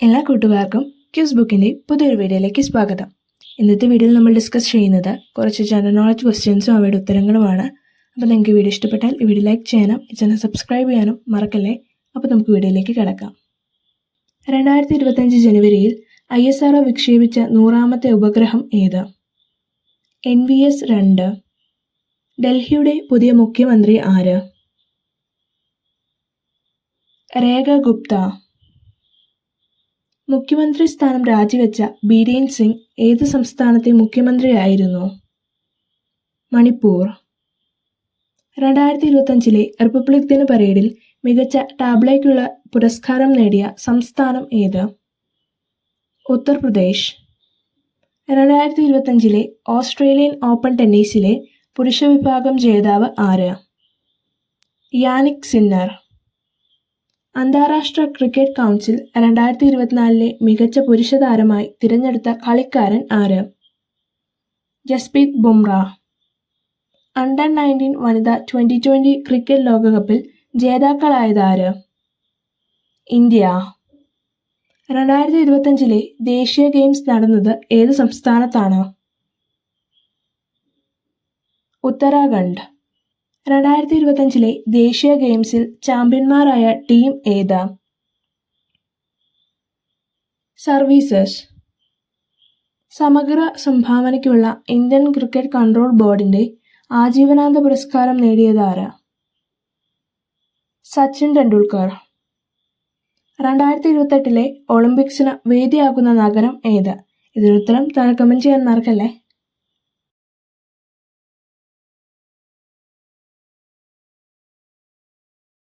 എല്ലാ കൂട്ടുകാർക്കും ക്യൂസ് ബുക്കിൻ്റെ പുതിയൊരു വീഡിയോയിലേക്ക് സ്വാഗതം. ഇന്നത്തെ വീഡിയോയിൽ നമ്മൾ ഡിസ്കസ് ചെയ്യുന്നത് കുറച്ച് ജനറൽ നോളജ് ക്വസ്റ്റ്യൻസും അവയുടെ ഉത്തരങ്ങളുമാണ്. അപ്പോൾ നിങ്ങൾക്ക് വീഡിയോ ഇഷ്ടപ്പെട്ടാൽ ഈ വീഡിയോ ലൈക്ക് ചെയ്യാനും ഈ ചാനൽ സബ്സ്ക്രൈബ് ചെയ്യാനും മറക്കല്ലേ. അപ്പോൾ നമുക്ക് വീഡിയോയിലേക്ക് കിടക്കാം. 2025 ജനുവരിയിൽ ISRO വിക്ഷേപിച്ച 100ാമത്തെ ഉപഗ്രഹം ഏത്? NVS-2. ഡൽഹിയുടെ പുതിയ മുഖ്യമന്ത്രി ആര്? രേഖ ഗുപ്ത. മുഖ്യമന്ത്രി സ്ഥാനം രാജിവെച്ച ബീരേൻ സിംഗ് ഏത് സംസ്ഥാനത്തെ മുഖ്യമന്ത്രിയായിരുന്നു? മണിപ്പൂർ. 2025 റിപ്പബ്ലിക് ദിന പരേഡിൽ മികച്ച ടാബ്ലോയ്ക്കുള്ള പുരസ്കാരം നേടിയ സംസ്ഥാനം ഏത്? ഉത്തർപ്രദേശ്. 2025 ഓസ്ട്രേലിയൻ ഓപ്പൺ ടെന്നീസിലെ പുരുഷ വിഭാഗം ജേതാവ് ആര്? Jannik Sinner. അന്താരാഷ്ട്ര ക്രിക്കറ്റ് കൗൺസിൽ 2024 മികച്ച പുരുഷ താരമായി തിരഞ്ഞെടുത്ത കളിക്കാരൻ ആര്? ജസ്പ്രീത് ബുംറ. അണ്ടർ 19 വനിതാ T20 ക്രിക്കറ്റ് ലോകകപ്പിൽ ജേതാക്കളായതാര്? ഇന്ത്യ. 2025 ദേശീയ ഗെയിംസ് നടന്നത് ഏത് സംസ്ഥാനത്താണ്? ഉത്തരാഖണ്ഡ്. 2025 ദേശീയ ഗെയിംസിൽ ചാമ്പ്യന്മാരായ ടീം ഏത്? സർവീസസ്. സമഗ്ര സംഭാവനയ്ക്കുള്ള ഇന്ത്യൻ ക്രിക്കറ്റ് കൺട്രോൾ ബോർഡിന്റെ ആജീവനാന്ത പുരസ്കാരം നേടിയതാര്? സച്ചിൻ ടെണ്ടുൽക്കർ. 2028 ഒളിമ്പിക്സിന് വേദിയാകുന്ന നഗരം ഏത്? ഇതിനുത്തരം താഴെ കമന്റ് ചെയ്യാൻ മറക്കല്ലേ.